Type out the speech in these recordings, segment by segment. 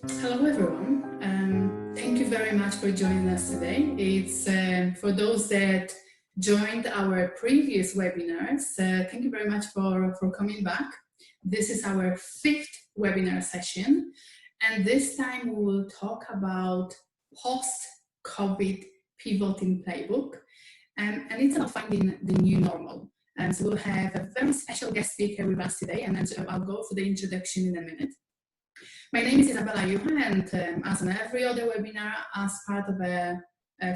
Hello everyone. Thank you very much for joining us today. It's for those that joined our previous webinars, thank you very much for coming back. This is our fifth webinar session, and this time we will talk about post-COVID pivoting playbook, and it's about finding the new normal. So we'll have a very special guest speaker with us today, and I'll go for the introduction in a minute. My name is Isabella Juha, and as on every other webinar, as part of a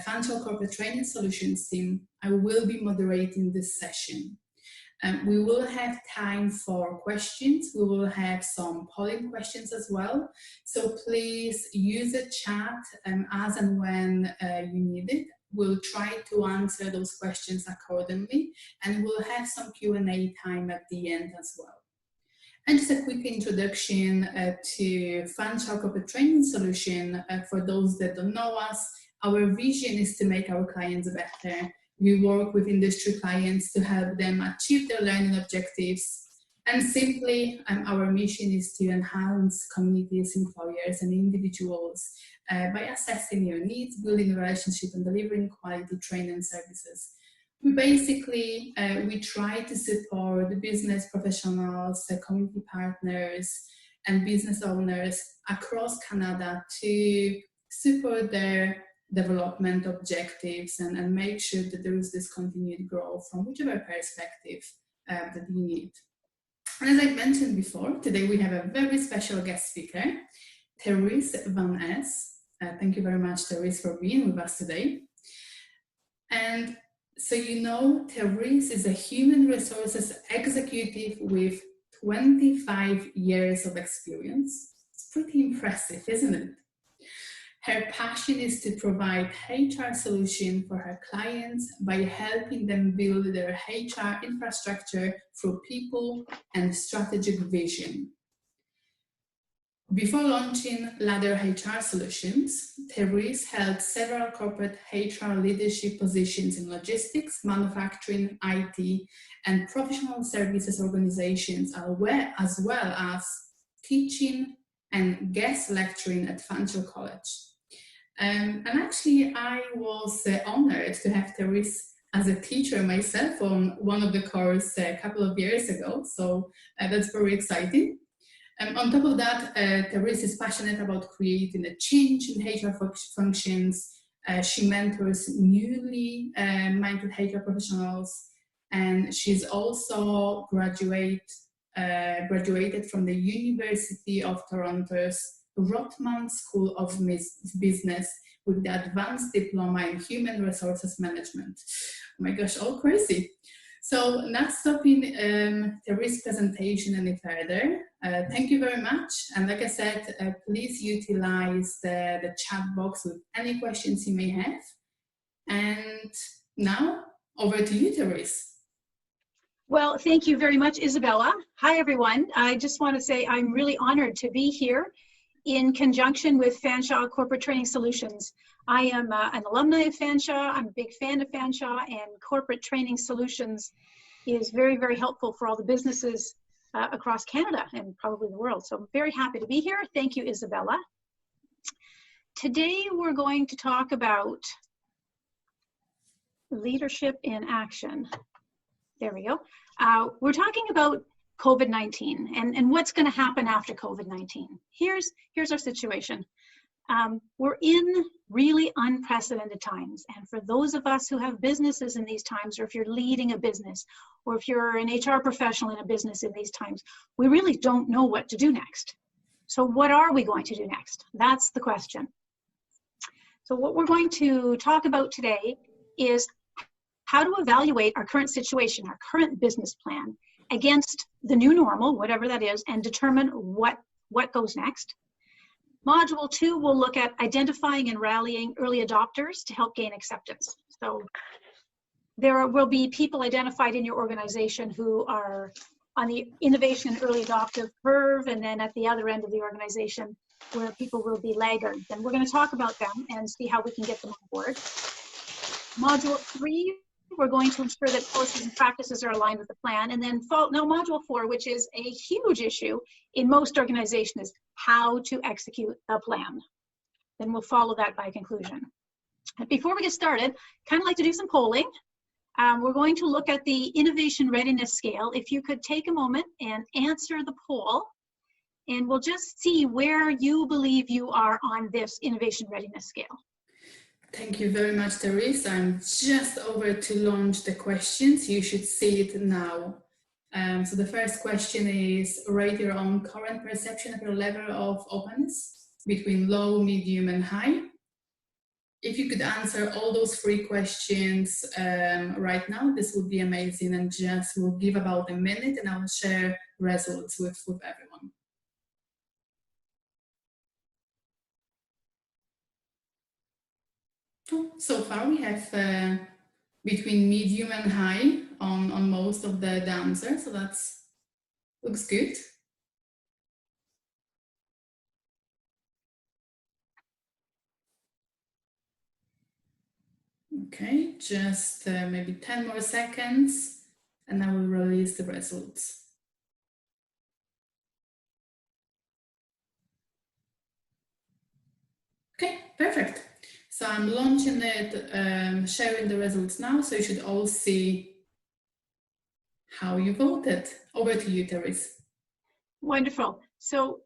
financial corporate training solutions team, I will be moderating this session. We will have time for questions. We will have some polling questions as well. So please use the chat as and when you need it. We'll try to answer those questions accordingly, and we'll have some Q&A time at the end as well. And just a quick introduction to Financial Corporate Training Solution. For those that don't know us, our vision is to make our clients better. We work with industry clients to help them achieve their learning objectives. And simply, our mission is to enhance communities, employers, and individuals by assessing your needs, building a relationship, and delivering quality training services. We basically, we try to support the business professionals, community partners, and business owners across Canada to support their development objectives and make sure that there is this continued growth from whichever perspective that you need. And as I mentioned before, today we have a very special guest speaker, Therese Van Es. Thank you very much, Therese, for being with us today. And so you know, Therese is a human resources executive with 25 years of experience. It's pretty impressive, isn't it? Her passion is to provide HR solution for her clients by helping them build their HR infrastructure through people and strategic vision. Before launching Ladder HR Solutions, Therese held several corporate HR leadership positions in logistics, manufacturing, IT, and professional services organizations, as well as teaching and guest lecturing at Financial College. And actually, I was honored to have Therese as a teacher myself on one of the courses a couple of years ago, so that's very exciting. On top of that, Therese is passionate about creating a change in HR functions. She mentors newly minded HR professionals, and she's also graduated from the University of Toronto's Rotman School of Business with the Advanced Diploma in Human Resources Management. Oh my gosh, all crazy. So not stopping Therese's presentation any further, thank you very much. And like I said, please utilize the chat box with any questions you may have. And now over to you, Therese. Well, thank you very much, Isabella. Hi, everyone. I just want to say I'm really honored to be here in conjunction with Fanshawe Corporate Training Solutions. I am an alumni of Fanshawe. I'm a big fan of Fanshawe, and Corporate Training Solutions is very, very helpful for all the businesses across Canada and probably the world. So I'm very happy to be here. Thank you, Isabella. Today we're going to talk about leadership in action. There we go. We're talking about COVID-19 and what's going to happen after COVID-19. Here's our situation. We're in really unprecedented times. And for those of us who have businesses in these times, or if you're leading a business, or if you're an HR professional in a business in these times, we really don't know what to do next. So what are we going to do next? That's the question. So what we're going to talk about today is how to evaluate our current situation, our current business plan against the new normal, whatever that is, and determine what goes next. Module 2 will look at identifying and rallying early adopters to help gain acceptance. So there will be people identified in your organization who are on the innovation and early adopter curve, and then at the other end of the organization where people will be laggards. And we're going to talk about them and see how we can get them on board. Module 3 we're going to ensure that policies and practices are aligned with the plan. And then now module 4, which is a huge issue in most organizations, is how to execute a plan. Then we'll follow that by conclusion. And before we get started, kind of like to do some polling. We're going to look at the innovation readiness scale. If you could take a moment and answer the poll, and we'll just see where you believe you are on this innovation readiness scale. Thank you very much, Therese. I'm just over to launch the questions. You should see it now. So the first question is, rate your own current perception of your level of openness between low, medium, and high. If you could answer all those 3 questions right now, this would be amazing, and just we'll give about a minute and I'll share results with everyone. So far we have between medium and high on most of the answers, so that's looks good. Okay, just maybe 10 more seconds and I will release the results. Okay, perfect. So I'm launching it, sharing the results now, so you should all see how you voted. Over to you, Therese. Wonderful. So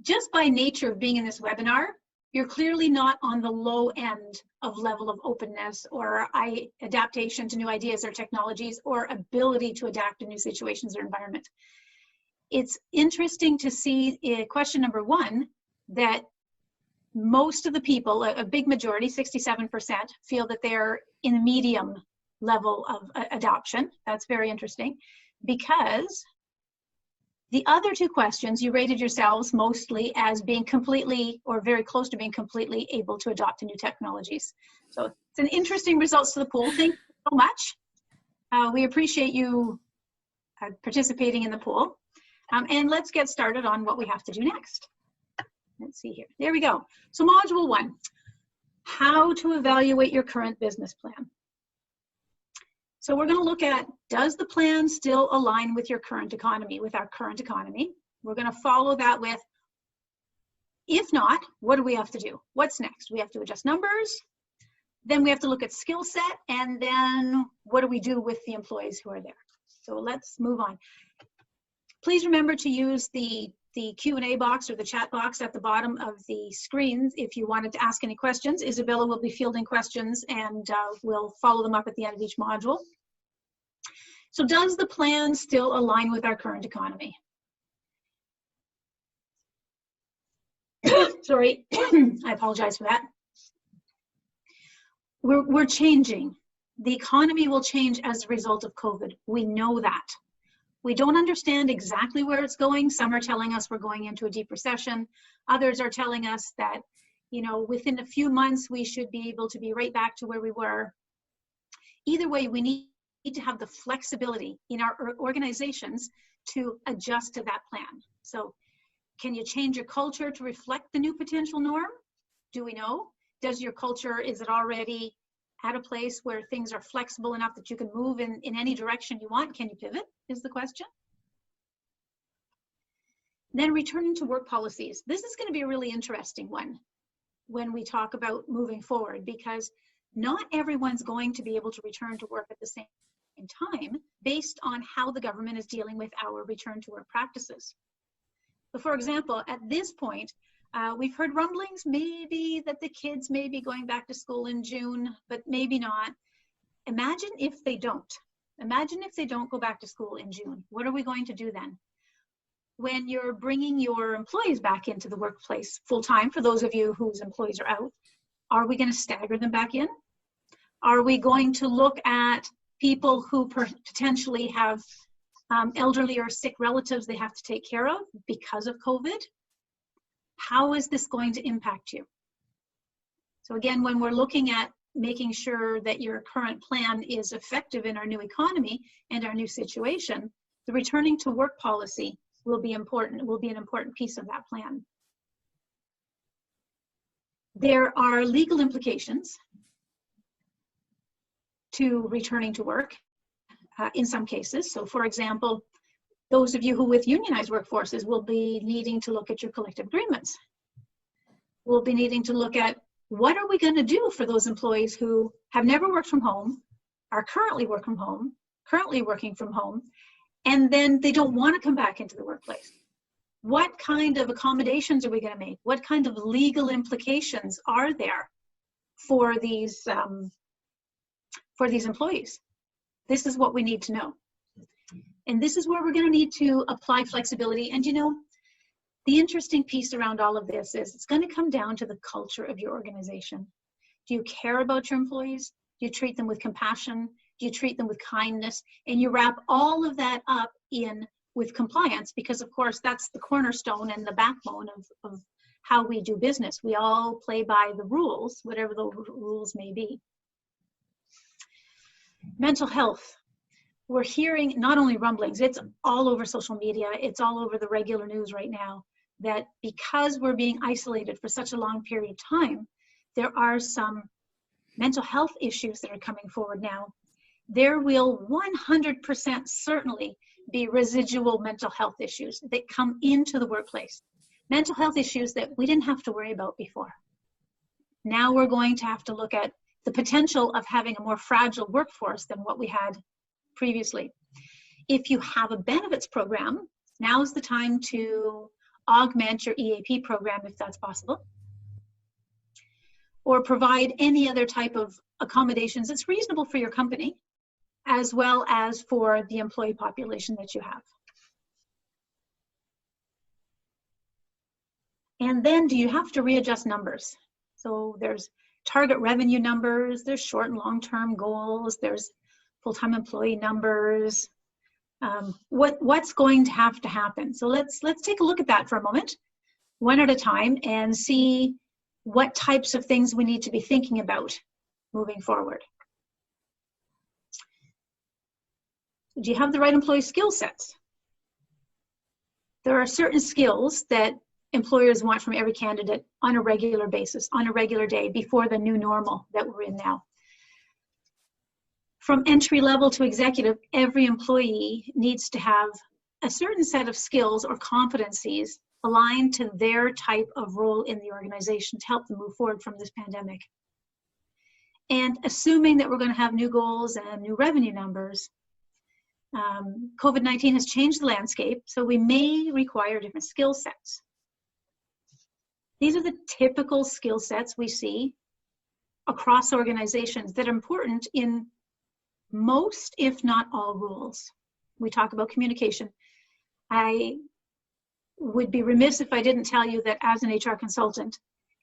just by nature of being in this webinar, you're clearly not on the low end of level of openness or adaptation to new ideas or technologies or ability to adapt to new situations or environment. It's interesting to see in question number 1 that most of the people, a big majority, 67%, feel that they're in a medium level of adoption. That's very interesting, because the other 2 questions, you rated yourselves mostly as being completely or very close to being completely able to adopt to new technologies. So it's an interesting results to the poll. Thank you so much. We appreciate you participating in the poll. And let's get started on what we have to do next. Let's see here. There we go. So module 1, how to evaluate your current business plan. So we're going to look at, does the plan still align with your current economy, with our current economy? We're going to follow that with, if not, what do we have to do? What's next? We have to adjust numbers. Then we have to look at skill set. And then what do we do with the employees who are there? So let's move on. Please remember to use the Q&A box or the chat box at the bottom of the screens if you wanted to ask any questions. Isabella will be fielding questions and we'll follow them up at the end of each module. So does the plan still align with our current economy? Sorry, I apologize for that. We're changing. The economy will change as a result of COVID. We know that. We don't understand exactly where it's going. Some are telling us we're going into a deep recession. Others are telling us that, you know, within a few months, we should be able to be right back to where we were. Either way, we need to have the flexibility in our organizations to adjust to that plan. So can you change your culture to reflect the new potential norm? Do we know? Does your culture, is it already at a place where things are flexible enough that you can move in any direction you want? Can you pivot, is the question. Then returning to work policies. This is going to be a really interesting one when we talk about moving forward, because not everyone's going to be able to return to work at the same time based on how the government is dealing with our return to work practices. So for example, at this point, we've heard rumblings maybe that the kids may be going back to school in June, but maybe not. Imagine if they don't. Imagine if they don't go back to school in June. What are we going to do then? When you're bringing your employees back into the workplace full-time, for those of you whose employees are out, are we going to stagger them back in? Are we going to look at people who potentially have elderly or sick relatives they have to take care of because of COVID? How is this going to impact you? So again, when we're looking at making sure that your current plan is effective in our new economy and our new situation, the returning to work policy will be important, will be an important piece of that plan. There are legal implications to returning to work in some cases. So for example, those of you who with unionized workforces will be needing to look at your collective agreements. We'll be needing to look at what are we going to do for those employees who have never worked from home, are currently working from home, and then they don't want to come back into the workplace. What kind of accommodations are we going to make? What kind of legal implications are there for these employees? This is what we need to know. And this is where we're going to need to apply flexibility. And you know, the interesting piece around all of this is it's going to come down to the culture of your organization. Do you care about your employees? Do you treat them with compassion? Do you treat them with kindness? And you wrap all of that up in with compliance, because of course that's the cornerstone and the backbone of how we do business. We all play by the rules, whatever the rules may be. Mental health. We're hearing not only rumblings, it's all over social media, it's all over the regular news right now, that because we're being isolated for such a long period of time, there are some mental health issues that are coming forward now. There will 100% certainly be residual mental health issues that come into the workplace. Mental health issues that we didn't have to worry about before. Now we're going to have to look at the potential of having a more fragile workforce than what we had previously. If you have a benefits program, now is the time to augment your EAP program if that's possible, or provide any other type of accommodations that's reasonable for your company, as well as for the employee population that you have. And then do you have to readjust numbers? So there's target revenue numbers, there's short and long-term goals, there's full-time employee numbers. What's going to have to happen? So let's take a look at that for a moment, one at a time, and see what types of things we need to be thinking about moving forward. Do you have the right employee skill sets? There are certain skills that employers want from every candidate on a regular basis, on a regular day, before the new normal that we're in now. From entry level to executive, every employee needs to have a certain set of skills or competencies aligned to their type of role in the organization to help them move forward from this pandemic. And assuming that we're going to have new goals and new revenue numbers, COVID-19 has changed the landscape, so we may require different skill sets. These are the typical skill sets we see across organizations that are important in most, if not all, roles. We talk about communication. I would be remiss if I didn't tell you that as an HR consultant,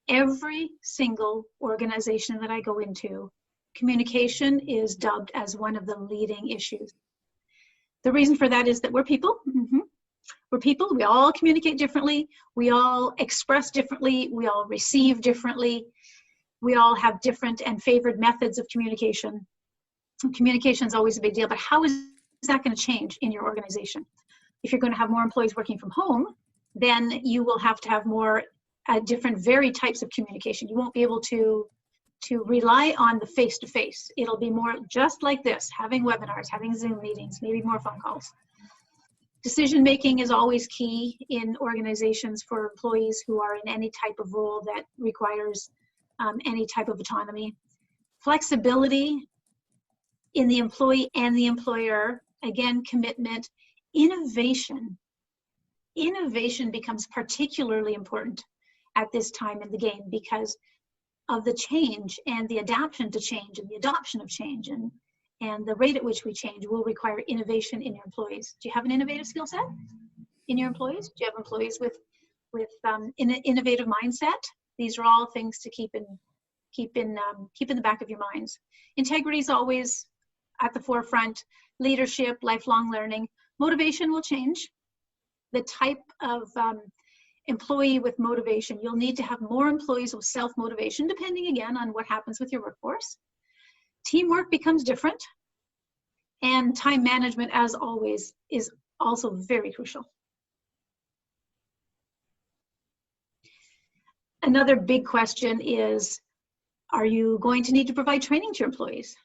every single organization that I go into, communication is dubbed as one of the leading issues. The reason for that is that we're people. We're people, we all communicate differently, we all express differently, we all receive differently, we all have different and favored methods of communication. Communication is always a big deal, but how is that going to change in your organization? If you're going to have more employees working from home, then you will have to have more different varied types of communication. You won't be able to rely on the face-to-face. It'll be more just like this, having webinars, having Zoom meetings, maybe more phone calls. Decision-making is always key in organizations for employees who are in any type of role that requires any type of autonomy. Flexibility in the employee and the employer, again, commitment. Innovation. Innovation becomes particularly important at this time in the game because of the change and the adaptation to change and the adoption of change and the rate at which we change will require innovation in your employees. Do you have an innovative skill set in your employees? Do you have employees with an innovative mindset? These are all things to keep in the back of your minds. Integrity is always at the forefront. Leadership, lifelong learning. Motivation will change. The type of employee with motivation, you'll need to have more employees with self-motivation, depending again on what happens with your workforce. Teamwork becomes different, and time management, as always, is also very crucial. Another big question is, are you going to need to provide training to your employees?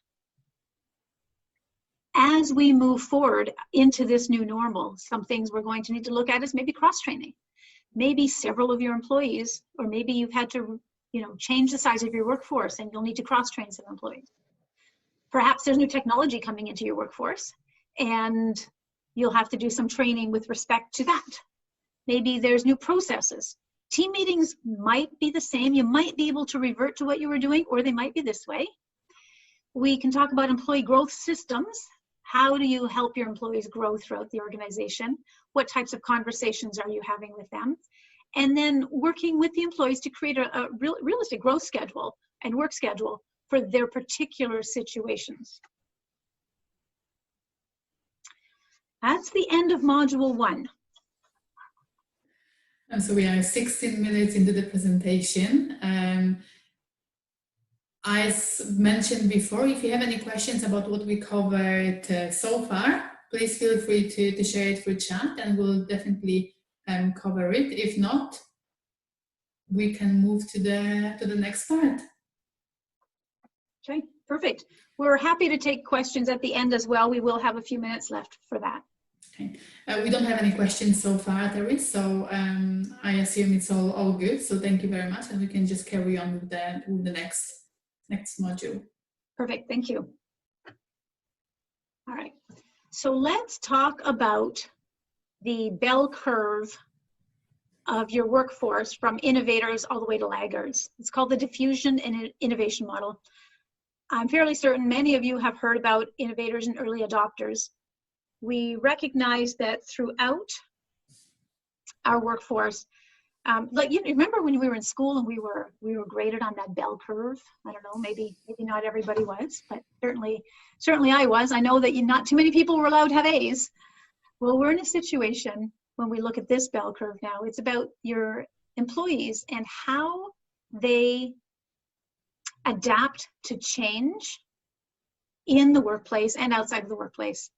As we move forward into this new normal, some things we're going to need to look at is maybe cross-training. Maybe several of your employees, or maybe you've had to, change the size of your workforce and you'll need to cross-train some employees. Perhaps there's new technology coming into your workforce and you'll have to do some training with respect to that. Maybe there's new processes. Team meetings might be the same. You might be able to revert to what you were doing, or they might be this way. We can talk about employee growth systems. How do you help your employees grow throughout the organization? What types of conversations are you having with them? And then working with the employees to create a realistic growth schedule and work schedule for their particular situations. That's the end of module 1. So we are 16 minutes into the presentation. As mentioned before, if you have any questions about what we covered so far, please feel free to share it through chat and we'll definitely cover it. If not, we can move to the next part. Okay, perfect. We're happy to take questions at the end as well. We will have a few minutes left for that. Okay. We don't have any questions so far, Terry, so I assume it's all good. So thank you very much, and we can just carry on with the next module. Perfect, thank you. All right, so let's talk about the bell curve of your workforce from innovators all the way to laggards. It's called the diffusion and innovation model. I'm fairly certain many of you have heard about innovators and early adopters. We recognize that throughout our workforce, like you remember when we were in school and we were graded on that bell curve. I don't know, maybe not everybody was, but certainly I was. I know that not too many people were allowed to have A's. Well, we're in a situation when we look at this bell curve now. It's about your employees and how they adapt to change in the workplace and outside of the workplace.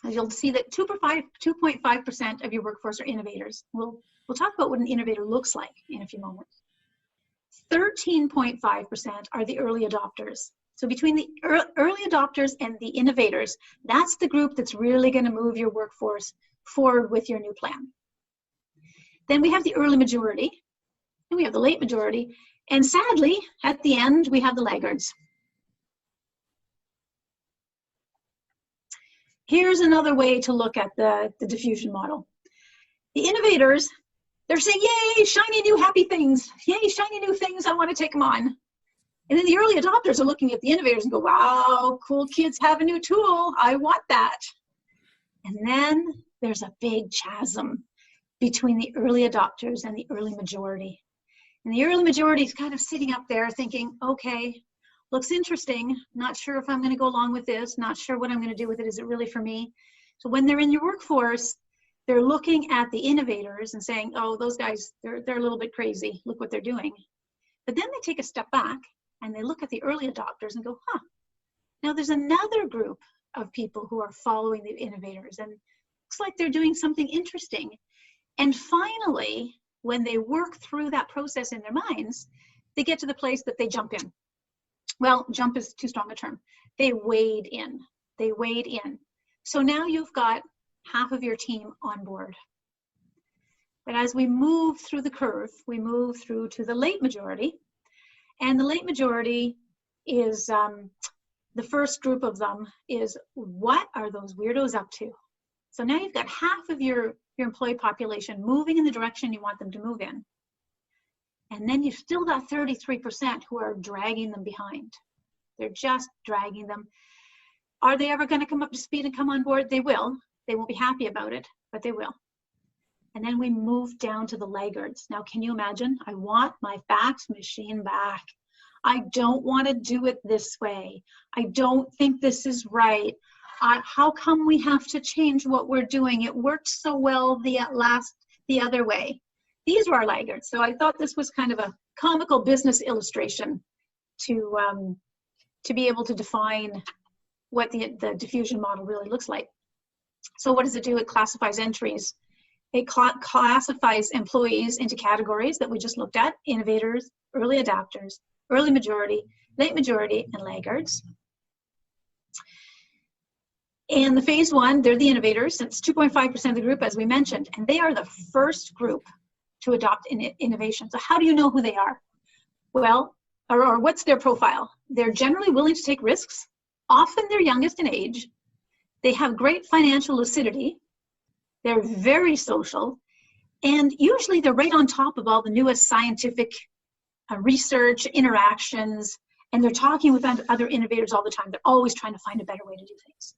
As you'll see that 2.5% of your workforce are innovators. We'll talk about what an innovator looks like in a few moments. 13.5% are the early adopters. So between the early adopters and the innovators, that's the group that's really going to move your workforce forward with your new plan. Then we have the early majority, and we have the late majority, and sadly, at the end, we have the laggards. Here's another way to look at the diffusion model. The innovators, they're saying, yay, shiny new happy things. Yay, shiny new things, I want to take them on. And then the early adopters are looking at the innovators and go, wow, cool kids have a new tool. I want that. And then there's a big chasm between the early adopters and the early majority. And the early majority is kind of sitting up there thinking, okay, looks interesting. Not sure if I'm going to go along with this. Not sure what I'm going to do with it. Is it really for me? So when they're in your workforce, they're looking at the innovators and saying, oh, those guys, they're a little bit crazy. Look what they're doing. But then they take a step back and they look at the early adopters and go, huh, now there's another group of people who are following the innovators and looks like they're doing something interesting. And finally, when they work through that process in their minds, they get to the place that they jump in. Well, jump is too strong a term. They wade in. They wade in. So now you've got half of your team on board. But as we move through the curve, we move through to the late majority. And the late majority is, the first group of them is, what are those weirdos up to? So now you've got half of your employee population moving in the direction you want them to move in. And then you've still got 33% who are dragging them behind. They're just dragging them. Are they ever going to come up to speed and come on board? They will. They won't be happy about it, but they will. And then we move down to the laggards. Now, can you imagine? I want my fax machine back. I don't want to do it this way. I don't think this is right. How come we have to change what we're doing? It worked so well the other way. These were our laggards. So I thought this was kind of a comical business illustration to be able to define what the diffusion model really looks like. So what does it do? It classifies entries. It classifies employees into categories that we just looked at: innovators, early adopters, early majority, late majority, and laggards. And the phase one, they're the innovators. It's 2.5% of the group, as we mentioned, and they are the first group to adopt innovation. So how do you know who they are? Well, or what's their profile? They're generally willing to take risks. Often they're youngest in age. They have great financial lucidity. They're very social. And usually they're right on top of all the newest scientific research, interactions, and they're talking with other innovators all the time. They're always trying to find a better way to do things.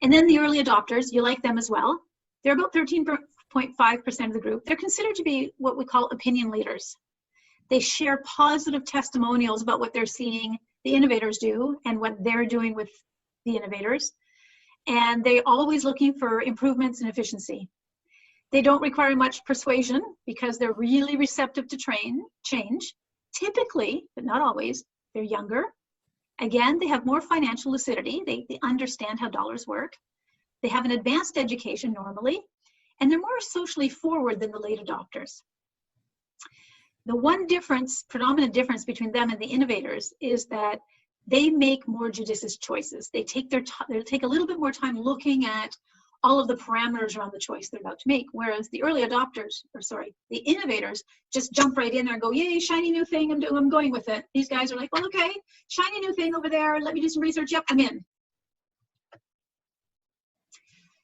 And then the early adopters, you like them as well. They're about 13.5% of the group. They're considered to be what we call opinion leaders. They share positive testimonials about what they're seeing the innovators do and what they're doing with the innovators. And they're always looking for improvements in efficiency. They don't require much persuasion because they're really receptive to change. Typically, but not always, they're younger. Again, they have more financial lucidity. They understand how dollars work. They have an advanced education normally, and they're more socially forward than the late adopters. The one difference, predominant difference between them and the innovators is that they make more judicious choices. They take a little bit more time looking at all of the parameters around the choice they're about to make, whereas the early adopters, the innovators just jump right in there and go, yay, shiny new thing, I'm going with it. These guys are like, well, okay, shiny new thing over there, let me do some research, yep, I'm in.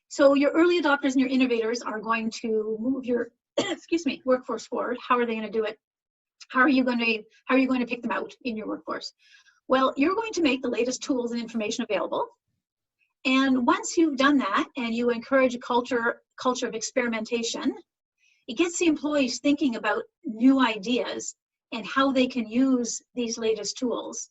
So your early adopters and your innovators are going to move your, workforce forward. How are they going to do it? How are you going to pick them out in your workforce? Well, you're going to make the latest tools and information available. And once you've done that and you encourage a culture of experimentation, it gets the employees thinking about new ideas and how they can use these latest tools.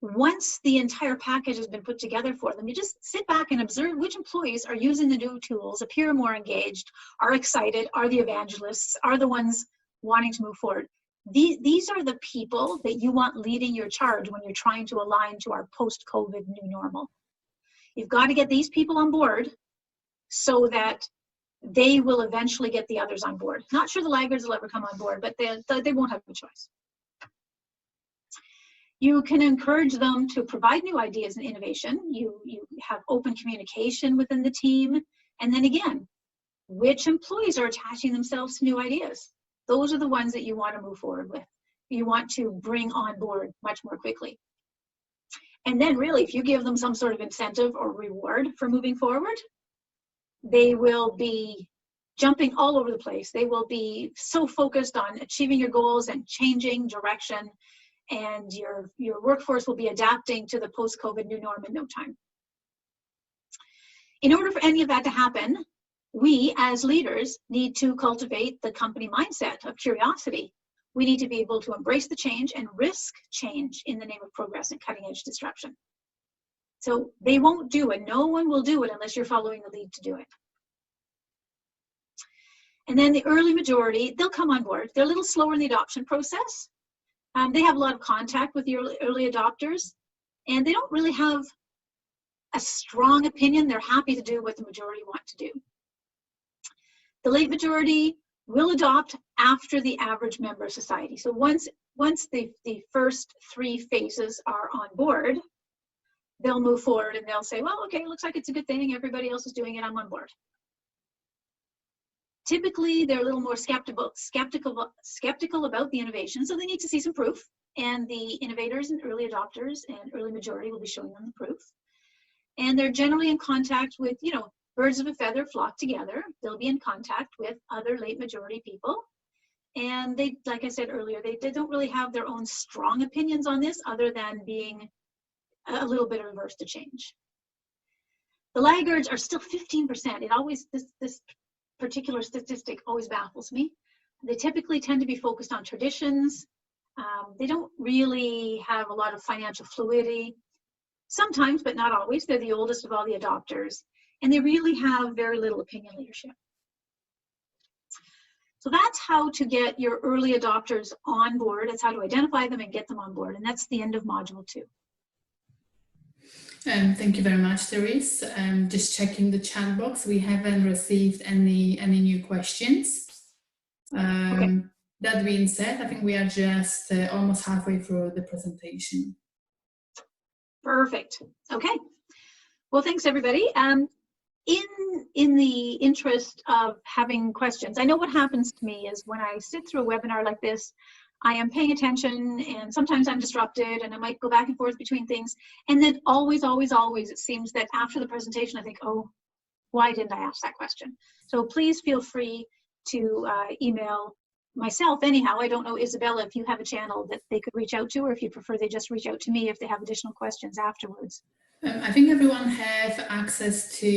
Once the entire package has been put together for them, you just sit back and observe which employees are using the new tools, appear more engaged, are excited, are the evangelists, are the ones wanting to move forward. These are the people that you want leading your charge when you're trying to align to our post-COVID new normal. You've got to get these people on board so that they will eventually get the others on board. Not sure the laggards will ever come on board, but they won't have a choice. You can encourage them to provide new ideas and innovation. You have open communication within the team. And then again, which employees are attaching themselves to new ideas? Those are the ones that you want to move forward with. You want to bring on board much more quickly. And then really, if you give them some sort of incentive or reward for moving forward, they will be jumping all over the place. They will be so focused on achieving your goals and changing direction, and your workforce will be adapting to the post-COVID new norm in no time. In order for any of that to happen, we as leaders need to cultivate the company mindset of curiosity. We need to be able to embrace the change and risk change in the name of progress and cutting edge disruption. So they won't do it. No one will do it unless you're following the lead to do it. And then the early majority, they'll come on board. They're a little slower in the adoption process. They have a lot of contact with the early adopters, and they don't really have a strong opinion. They're happy to do what the majority want to do. The late majority will adopt after the average member of society. So once the first three phases are on board, they'll move forward and they'll say, well, okay, it looks like it's a good thing. Everybody else is doing it. I'm on board. Typically, they're a little more skeptical about the innovation, so they need to see some proof. And the innovators and early adopters and early majority will be showing them the proof. And they're generally in contact with, birds of a feather flock together. They'll be in contact with other late majority people. And they, like I said earlier, they don't really have their own strong opinions on this other than being a little bit averse to change. The laggards are still 15%. It always, this particular statistic always baffles me. They typically tend to be focused on traditions. They don't really have a lot of financial fluidity. Sometimes, but not always, they're the oldest of all the adopters. And they really have very little opinion leadership. So that's how to get your early adopters on board. It's how to identify them and get them on board. And that's the end of module 2. Thank you very much, Therese. Just checking the chat box. We haven't received any new questions. Okay. That being said, I think we are just almost halfway through the presentation. Perfect. Okay. Well, thanks everybody. In the interest of having questions, I know what happens to me is when I sit through a webinar like this, I am paying attention and sometimes I'm disrupted and I might go back and forth between things. And then always, it seems that after the presentation, I think, oh, why didn't I ask that question? So please feel free to email myself anyhow. I don't know, Isabella, if you have a channel that they could reach out to, or if you prefer they just reach out to me if they have additional questions afterwards. I think everyone have access to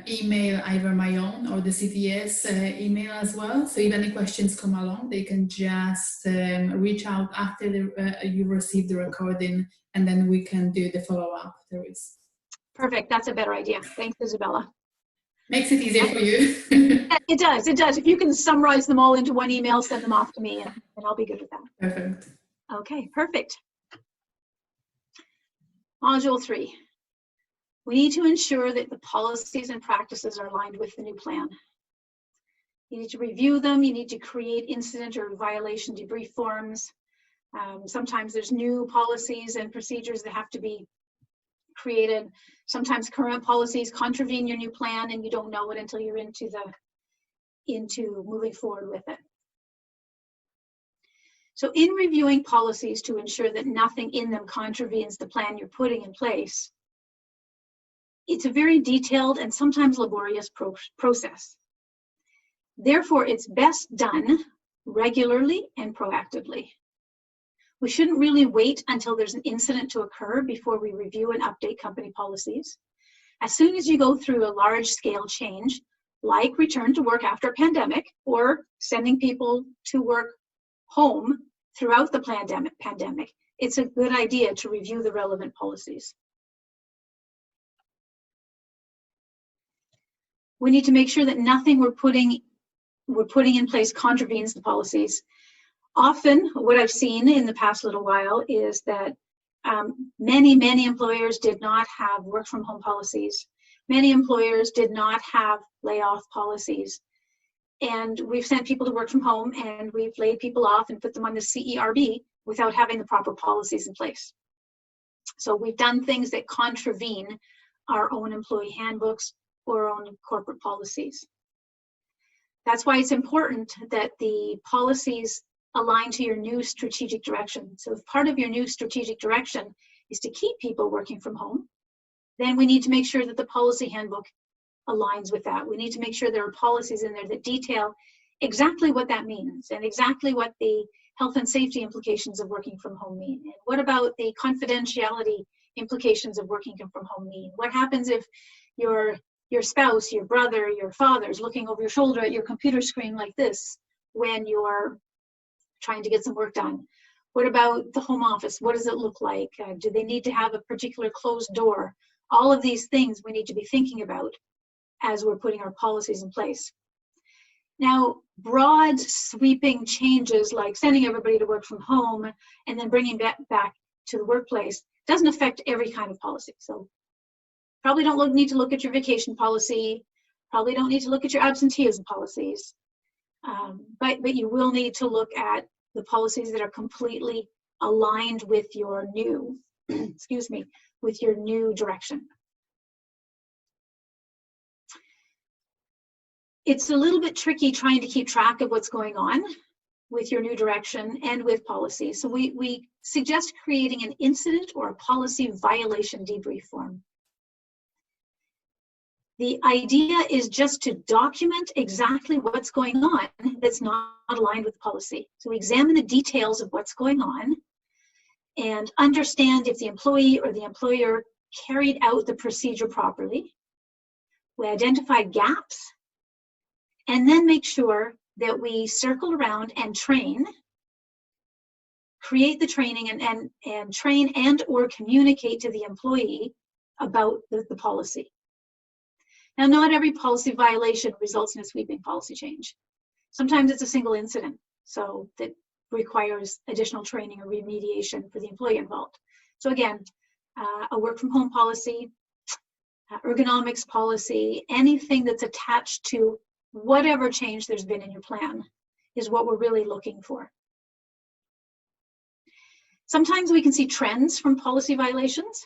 email, either my own or the CTS email as well. So if any questions come along, they can just reach out after you receive the recording, and then we can do the follow-up. There is. Perfect. That's a better idea. Thanks, Isabella. Makes it easier for you. It does. It does. If you can summarize them all into one email, send them off to me, and I'll be good with that. Perfect. Okay, perfect. Module 3. We need to ensure that the policies and practices are aligned with the new plan. You need to review them. You need to create incident or violation debrief forms. Sometimes there's new policies and procedures that have to be created. Sometimes current policies contravene your new plan and you don't know it until you're into moving forward with it. So in reviewing policies to ensure that nothing in them contravenes the plan you're putting in place, it's a very detailed and sometimes laborious process. Therefore, it's best done regularly and proactively. We shouldn't really wait until there's an incident to occur before we review and update company policies. As soon as you go through a large-scale change, like return to work after a pandemic or sending people to work home throughout the pandemic, it's a good idea to review the relevant policies. We need to make sure that nothing we're putting in place contravenes the policies. Often, what I've seen in the past little while is that many employers did not have work from home policies. Many employers did not have layoff policies. And we've sent people to work from home and we've laid people off and put them on the CERB without having the proper policies in place. So we've done things that contravene our own employee handbooks or our own corporate policies. That's why it's important that the policies align to your new strategic direction. So if part of your new strategic direction is to keep people working from home, then we need to make sure that the policy handbook aligns with that. We need to make sure there are policies in there that detail exactly what that means and exactly what the health and safety implications of working from home mean. And what about the confidentiality implications of working from home mean? What happens if your spouse, your brother, your father is looking over your shoulder at your computer screen like this when you're trying to get some work done? What about the home office? What does it look like? Do they need to have a particular closed door? All of these things we need to be thinking about as we're putting our policies in place. Now, broad sweeping changes like sending everybody to work from home and then bringing that back to the workplace doesn't affect every kind of policy. So probably don't need to look at your vacation policy, probably don't need to look at your absenteeism policies, but you will need to look at the policies that are completely aligned with your new, with your new direction. It's a little bit tricky trying to keep track of what's going on with your new direction and with policy. So we suggest creating an incident or a policy violation debrief form. The idea is just to document exactly what's going on that's not aligned with policy. So we examine the details of what's going on and understand if the employee or the employer carried out the procedure properly. We identify gaps and then make sure that we circle around and train, create the training and train and or communicate to the employee about the policy. Now, not every policy violation results in a sweeping policy change. Sometimes it's a single incident, so that requires additional training or remediation for the employee involved. So again, a work from home policy, ergonomics policy, anything that's attached to whatever change there's been in your plan is what we're really looking for. Sometimes we can see trends from policy violations.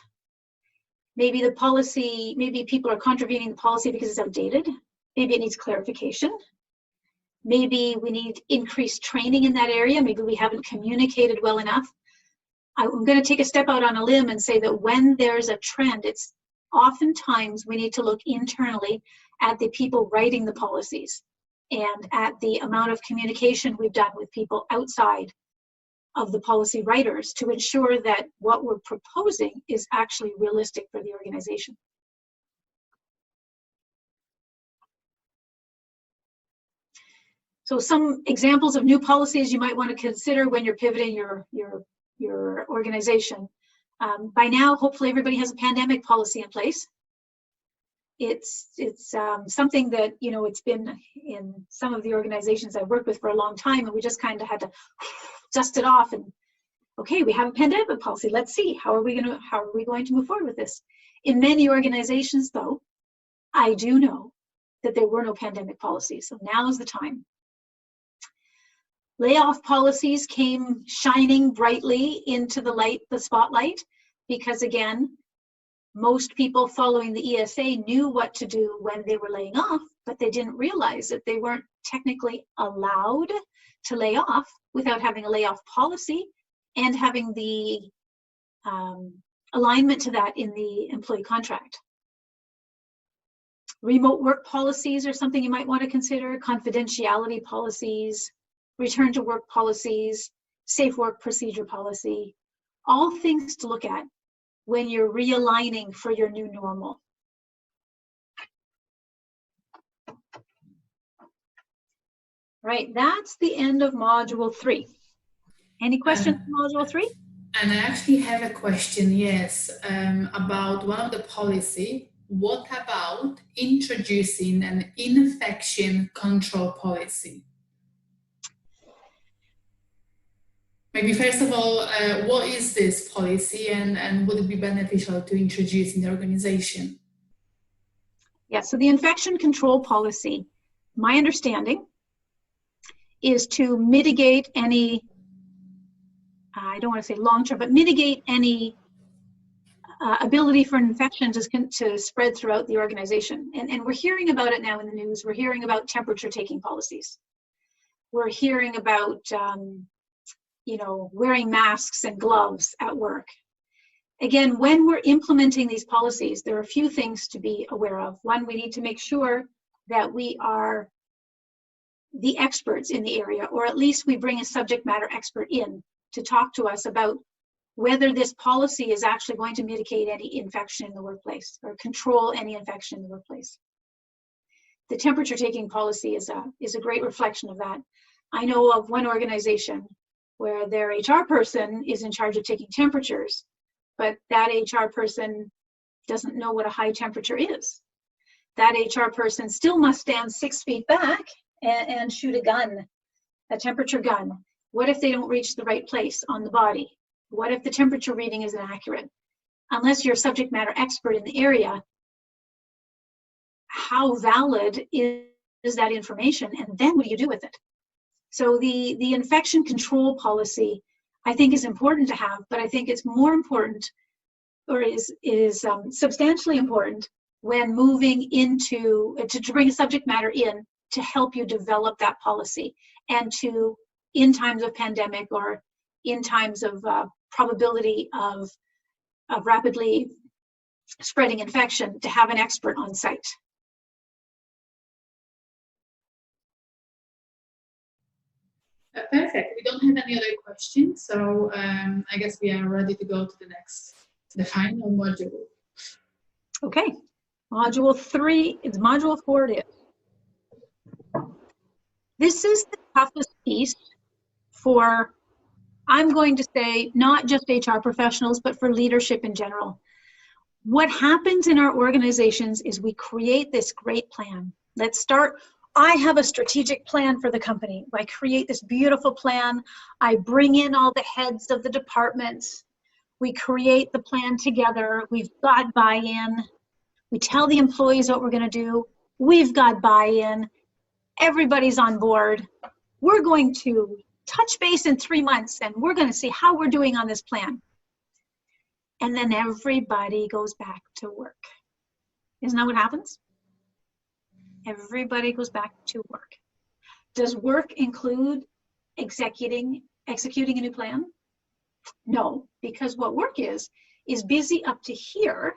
Maybe the policy, maybe people are contravening the policy because it's outdated. Maybe it needs clarification. Maybe we need increased training in that area. Maybe we haven't communicated well enough. I'm going to take a step out on a limb and say that when there's a trend, it's oftentimes we need to look internally at the people writing the policies and at the amount of communication we've done with people outside of the policy writers to ensure that what we're proposing is actually realistic for the organization. So some examples of new policies you might want to consider when you're pivoting your organization. By now, hopefully everybody has a pandemic policy in place. It's something that, you know, it's been in some of the organizations I've worked with for a long time, and we just kind of had to dust it off and, okay, we have a pandemic policy. Let's see, how are we going to move forward with this? In many organizations, though, I do know that there were no pandemic policies, so now is the time. Layoff policies came shining brightly into the spotlight, because again, most people following the ESA knew what to do when they were laying off, but they didn't realize that they weren't technically allowed to lay off without having a layoff policy and having the alignment to that in the employee contract. Remote work policies are something you might want to consider, confidentiality policies, return to work policies, safe work procedure policy, all things to look at when you're realigning for your new normal. Right, that's the end of module 3. Any questions on module 3? And I actually have a question, yes, about one of the policy. What about introducing an infection control policy? Maybe first of all, what is this policy, and would it be beneficial to introduce in the organization? Yeah, so the infection control policy, my understanding, is to mitigate any, I don't want to say long-term, but mitigate any ability for an infection to spread throughout the organization. And we're hearing about it now in the news. We're hearing about temperature-taking policies. We're hearing about you know, wearing masks and gloves at work. Again, when we're implementing these policies, there are a few things to be aware of. One, we need to make sure that we are the experts in the area, or at least we bring a subject matter expert in to talk to us about whether this policy is actually going to mitigate any infection in the workplace or control any infection in the workplace. The temperature taking policy is a great reflection of that. I know of one organization where their HR person is in charge of taking temperatures, but that HR person doesn't know what a high temperature is. That HR person still must stand 6 feet back and shoot a gun, a temperature gun. What if they don't reach the right place on the body? What if the temperature reading isn't accurate? Unless you're a subject matter expert in the area, how valid is that information? And then what do you do with it? So the infection control policy, I think, is important to have, but I think it's more important, or is substantially important when moving into, to bring a subject matter in to help you develop that policy, and to, in times of pandemic or in times of probability of rapidly spreading infection, to have an expert on site. Perfect. We don't have any other questions, so I guess we are ready to go to the final module. Okay, module 3 is module 4. It is. This is the toughest piece for, I'm going to say, not just HR professionals, but for leadership in general. What happens in our organizations is we create this great plan. Let's start. I have a strategic plan for the company. I create this beautiful plan. I bring in all the heads of the departments. We create the plan together. We've got buy-in. We tell the employees what we're going to do. We've got buy-in. Everybody's on board. We're going to touch base in 3 months, and we're going to see how we're doing on this plan. and then everybody goes back to work. Isn't that what happens? Everybody goes back to work. Does work include executing a new plan? No, because what work is busy up to here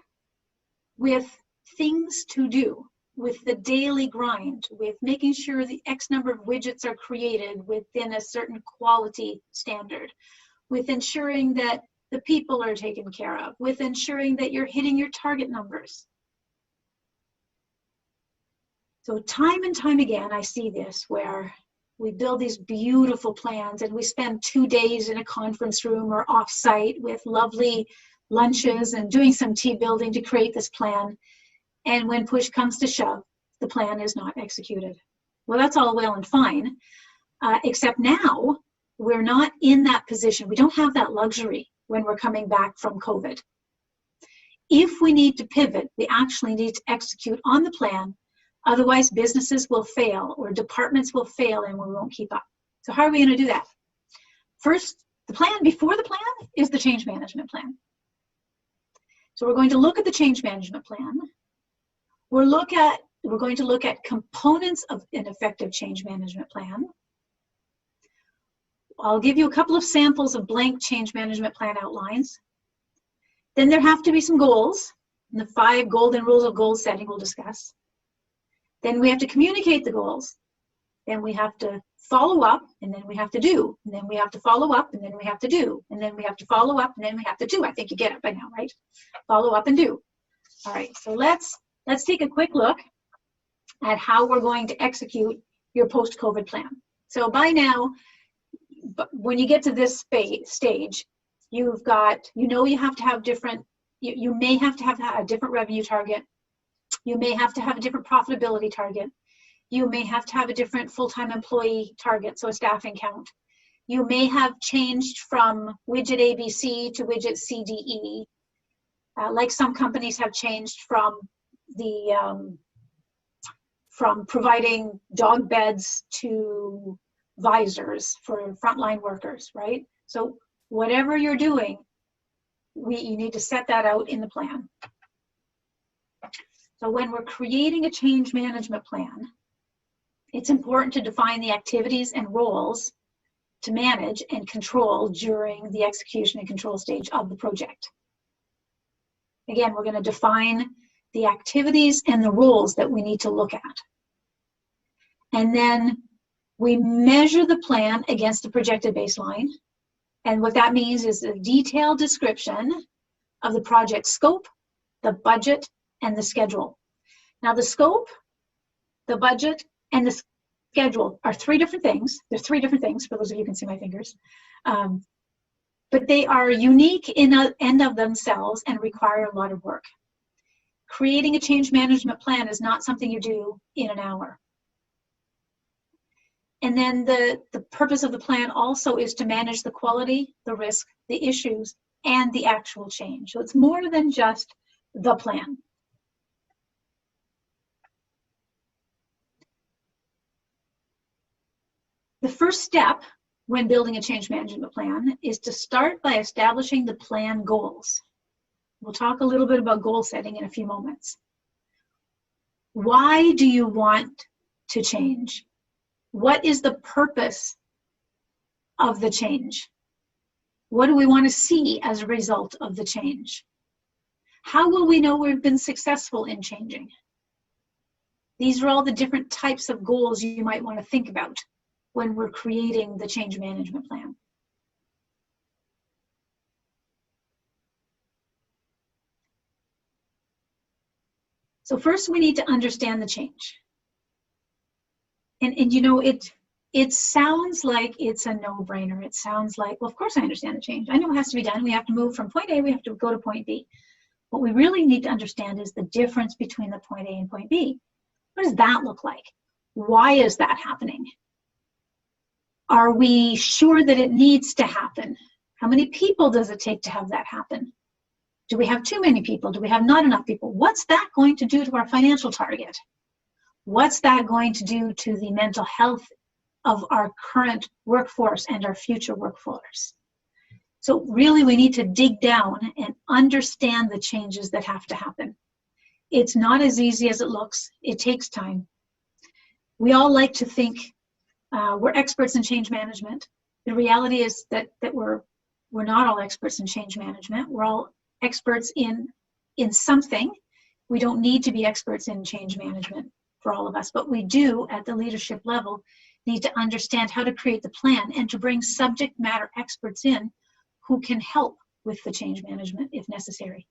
with things to do, with the daily grind, with making sure the X number of widgets are created within a certain quality standard, with ensuring that the people are taken care of, with ensuring that you're hitting your target numbers. So time and time again, I see this where we build these beautiful plans and we spend 2 days in a conference room or off-site with lovely lunches and doing some team building to create this plan. And when push comes to shove, the plan is not executed. Well, that's all well and fine, except now we're not in that position. We don't have that luxury when we're coming back from COVID. If we need to pivot, we actually need to execute on the plan. Otherwise, businesses will fail or departments will fail and we won't keep up. So how are we going to do that? First, the plan before the plan is the change management plan. So we're going to look at the change management plan. We're going to look at components of an effective change management plan. I'll give you a couple of samples of blank change management plan outlines. Then there have to be some goals, and the 5 golden rules of goal setting we'll discuss. Then we have to communicate the goals. Then we have to follow up, and then we have to do. And then we have to follow up, and then we have to do. And then we have to follow up, and then we have to do. I think you get it by now, right? Follow up and do. All right, so let's take a quick look at how we're going to execute your post-COVID plan. So by now, when you get to this stage, you've got, you have to have different, you may have to have a different revenue target. You may have to have a different profitability target. You may have to have a different full-time employee target, so a staffing count. You may have changed from widget ABC to widget CDE. Like some companies have changed from providing dog beds to visors for frontline workers, right? So whatever you're doing, you need to set that out in the plan. So when we're creating a change management plan, it's important to define the activities and roles to manage and control during the execution and control stage of the project. Again, we're going to define the activities and the roles that we need to look at. And then we measure the plan against the projected baseline. And what that means is a detailed description of the project scope, the budget, and the schedule. Now the scope, the budget, and the schedule are 3 different things. They're 3 different things, for those of you who can see my fingers. But they are unique in and of themselves and require a lot of work. Creating a change management plan is not something you do in an hour. And then the purpose of the plan also is to manage the quality, the risk, the issues, and the actual change. So it's more than just the plan. The first step when building a change management plan is to start by establishing the plan goals. We'll talk a little bit about goal setting in a few moments. Why do you want to change? What is the purpose of the change? What do we want to see as a result of the change? How will we know we've been successful in changing? These are all the different types of goals you might want to think about when we're creating the change management plan. So first we need to understand the change. And you know, it sounds like it's a no-brainer. It sounds like, well, of course I understand the change. I know it has to be done. We have to move from point A, we have to go to point B. What we really need to understand is the difference between the point A and point B. What does that look like? Why is that happening? Are we sure that it needs to happen? How many people does it take to have that happen? Do we have too many people? Do we have not enough people? What's that going to do to our financial target? What's that going to do to the mental health of our current workforce and our future workforce? So really we need to dig down and understand the changes that have to happen. It's not as easy as it looks. It takes time. We all like to think we're experts in change management. The reality is that we're not all experts in change management. We're all experts in something. We don't need to be experts in change management for all of us, but we do at the leadership level need to understand how to create the plan and to bring subject matter experts in who can help with the change management if necessary.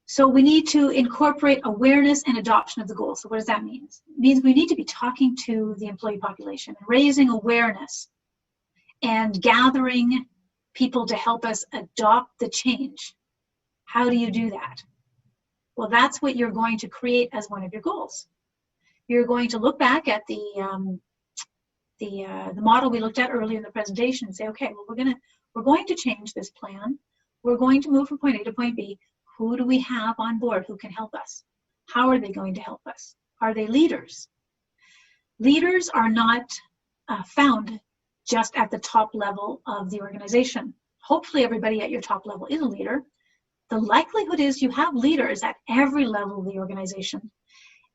So we need to incorporate awareness and adoption of the goals. So what does that mean? It means we need to be talking to the employee population, raising awareness, and gathering people to help us adopt the change. How do you do that? Well, that's what you're going to create as one of your goals. You're going to look back at the model we looked at earlier in the presentation and say, okay, well, we're going to change this plan. We're going to move from point A to point B. Who do we have on board who can help us? How are they going to help us? Are they leaders? Leaders are not found just at the top level of the organization. Hopefully everybody at your top level is a leader. The likelihood is you have leaders at every level of the organization,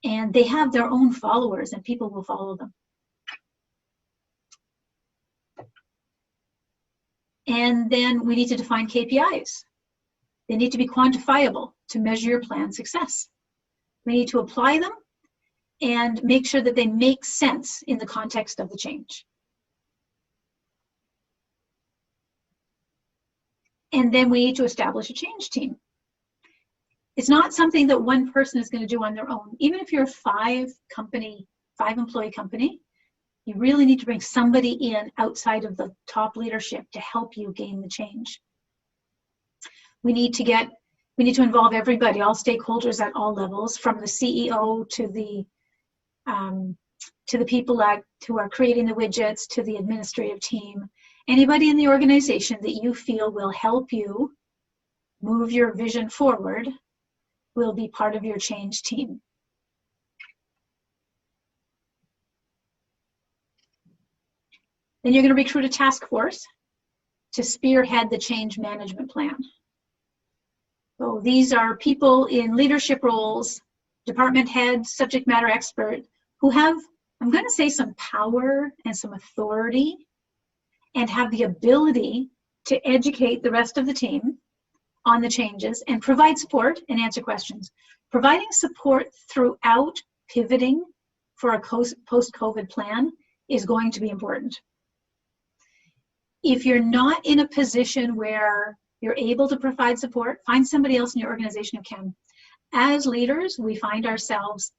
and they have their own followers and people will follow them. And then we need to define KPIs. They need to be quantifiable to measure your plan success. We need to apply them and make sure that they make sense in the context of the change. And then we need to establish a change team. It's not something that one person is going to do on their own. Even if you're a five-employee company, you really need to bring somebody in outside of the top leadership to help you gain the change. We need to involve everybody, all stakeholders at all levels, from the CEO to the people who are creating the widgets, to the administrative team. Anybody in the organization that you feel will help you move your vision forward will be part of your change team. Then you're going to recruit a task force to spearhead the change management plan. So these are people in leadership roles, department heads, subject matter expert, who have, I'm going to say, some power and some authority and have the ability to educate the rest of the team on the changes and provide support and answer questions. Providing support throughout pivoting for a post-COVID plan is going to be important. If you're not in a position where you're able to provide support, find somebody else in your organization who can. As leaders, we find ourselves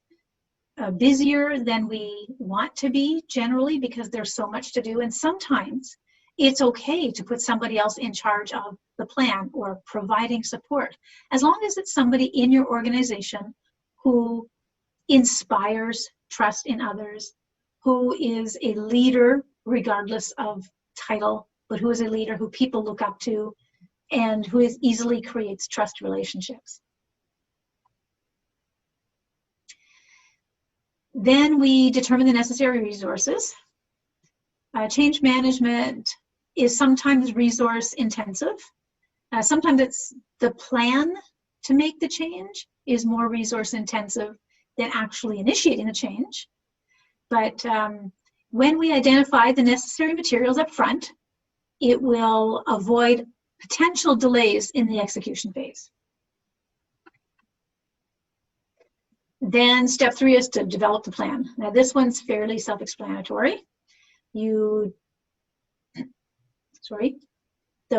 busier than we want to be generally because there's so much to do, and sometimes it's okay to put somebody else in charge of the plan or providing support, as long as it's somebody in your organization who inspires trust in others, who is a leader regardless of title, but who is a leader who people look up to and who easily creates trust relationships. Then we determine the necessary resources. Change management is sometimes resource intensive. Sometimes it's the plan to make the change is more resource intensive than actually initiating the change. But when we identify the necessary materials up front, it will avoid potential delays in the execution phase. Then step 3 is to develop the plan. Now this one's fairly self-explanatory. The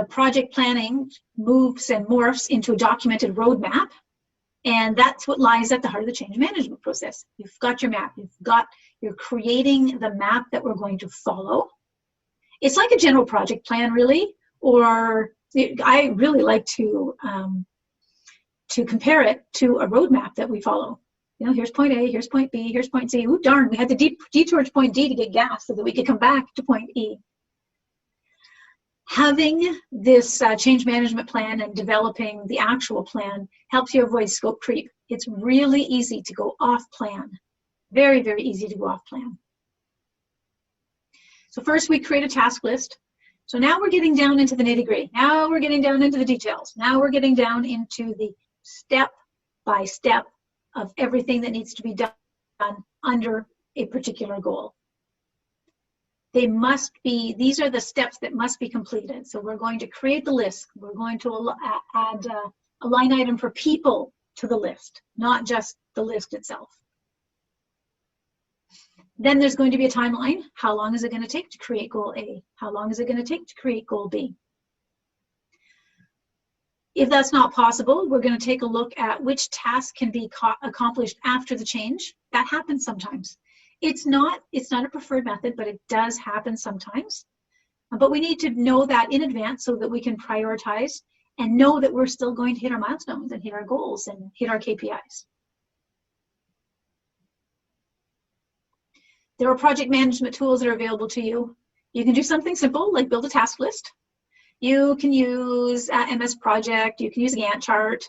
project planning moves and morphs into a documented roadmap, and that's what lies at the heart of the change management process. You've got your map, you're creating the map that we're going to follow. It's like a general project plan, really, or I really like to compare it to a roadmap that we follow. You know, here's point A, here's point B, here's point C. Ooh, darn, we had to detour to point D to get gas so that we could come back to point E. Having this change management plan and developing the actual plan helps you avoid scope creep. It's really easy to go off plan. Very, very easy to go off plan. So first we create a task list. So now we're getting down into the nitty-gritty. Now we're getting down into the details. Now we're getting down into the step by step of everything that needs to be done under a particular goal. They must be, these are the steps that must be completed. So we're going to create the list. We're going to add a line item for people to the list, not just the list itself. Then there's going to be a timeline. How long is it going to take to create goal A? How long is it going to take to create goal B? If that's not possible, we're going to take a look at which tasks can be accomplished after the change. That happens sometimes. It's not a preferred method, but it does happen sometimes. But we need to know that in advance so that we can prioritize and know that we're still going to hit our milestones and hit our goals and hit our KPIs. There are project management tools that are available to you. You can do something simple like build a task list. You can use MS Project, you can use a Gantt chart.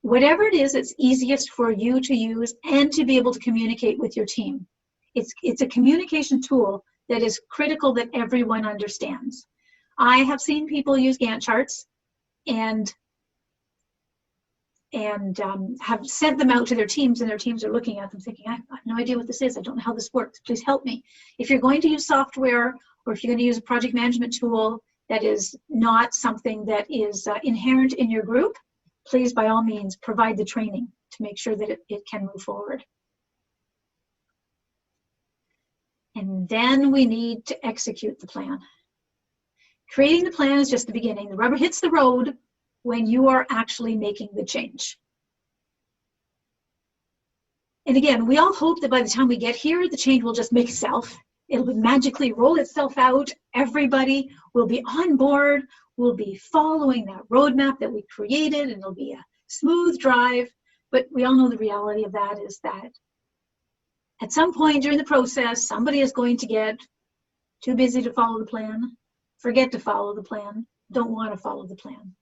Whatever it is that's easiest for you to use and to be able to communicate with your team. It's a communication tool that is critical that everyone understands. I have seen people use Gantt charts and have sent them out to their teams, and their teams are looking at them thinking, I have no idea what this is. I don't know how this works. Please help me. If you're going to use software or if you're going to use a project management tool that is not something that is inherent in your group, please, by all means, provide the training to make sure that it can move forward. And then we need to execute the plan. Creating the plan is just the beginning. The rubber hits the road when you are actually making the change. And again, we all hope that by the time we get here, the change will just make itself. It'll magically roll itself out. Everybody will be on board, will be following that roadmap that we created, and it'll be a smooth drive. But we all know the reality of that is that at some point during the process, somebody is going to get too busy to follow the plan, forget to follow the plan, don't want to follow the plan.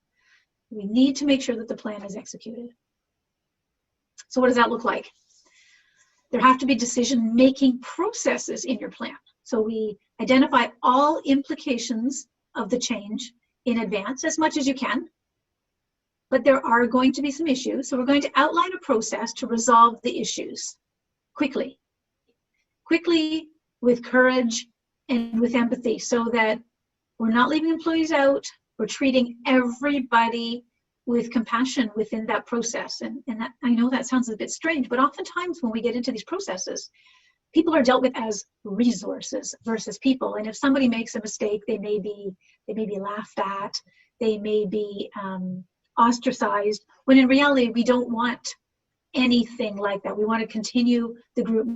We need to make sure that the plan is executed. So what does that look like? There have to be decision-making processes in your plan. So we identify all implications of the change in advance as much as you can. But there are going to be some issues. So we're going to outline a process to resolve the issues quickly. Quickly, with courage and with empathy, so that we're not leaving employees out. We're treating everybody with compassion within that process. And that, I know that sounds a bit strange, but oftentimes when we get into these processes, people are dealt with as resources versus people. And if somebody makes a mistake, they may be laughed at, they may be ostracized, when in reality, we don't want anything like that. We want to continue the group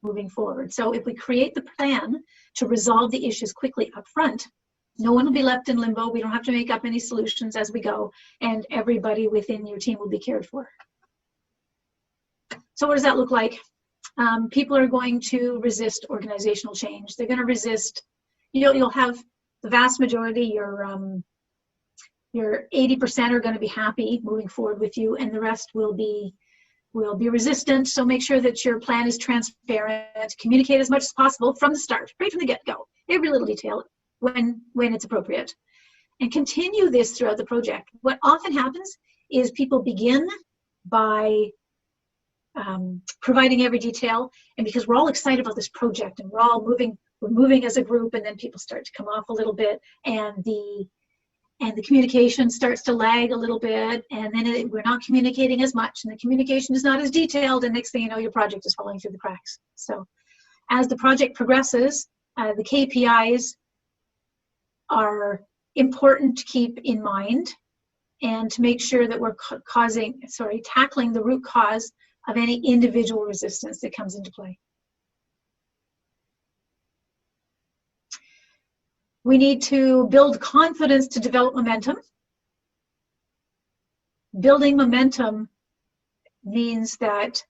moving forward. So if we create the plan to resolve the issues quickly up front, no one will be left in limbo. We don't have to make up any solutions as we go, and everybody within your team will be cared for. So what does that look like? People are going to resist organizational change. They're going to resist, you'll have the vast majority, your 80% are going to be happy moving forward with you, and the rest will be resistant. So make sure that your plan is transparent, communicate as much as possible from the start, right from the get-go, every little detail when it's appropriate, and continue this throughout the project. What often happens is people begin by providing every detail, and because we're all excited about this project and we're moving as a group, and then people start to come off a little bit, and the communication starts to lag a little bit, and then we're not communicating as much, and the communication is not as detailed, and next thing you know, your project is falling through the cracks. So as the project progresses, the KPIs are important to keep in mind, and to make sure that we're tackling the root cause of any individual resistance that comes into play. We need to build confidence to develop momentum. Building momentum means that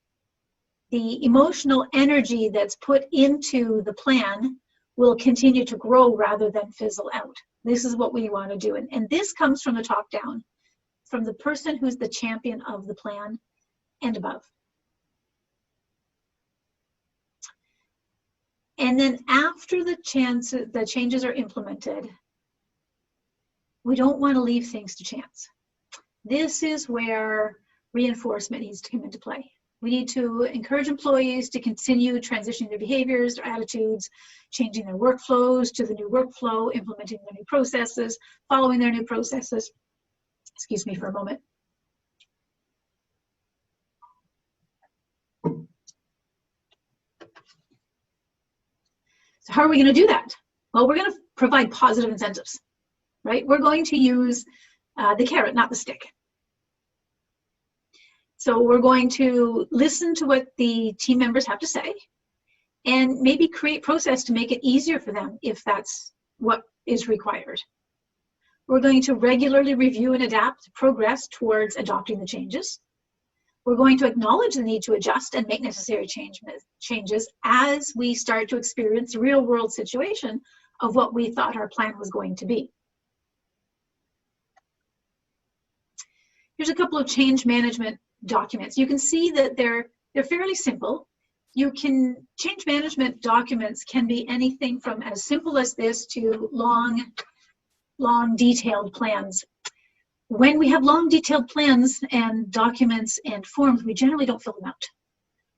the emotional energy that's put into the plan will continue to grow rather than fizzle out. This is what we want to do. And this comes from the top down, from the person who's the champion of the plan and above. And then after the changes are implemented, we don't want to leave things to chance. This is where reinforcement needs to come into play. We need to encourage employees to continue transitioning their behaviors, their attitudes, changing their workflows to the new workflow, implementing their new processes, following their new processes. Excuse me for a moment. So how are we going to do that? Well, we're going to provide positive incentives, right? We're going to use the carrot, not the stick. So we're going to listen to what the team members have to say and maybe create process to make it easier for them if that's what is required. We're going to regularly review and adapt progress towards adopting the changes. We're going to acknowledge the need to adjust and make necessary changes as we start to experience the real world situation of what we thought our plan was going to be. Here's a couple of change management documents. You can see that they're fairly simple. Change management documents can be anything from as simple as this to long detailed plans. When we have long detailed plans and documents and forms, we generally don't fill them out.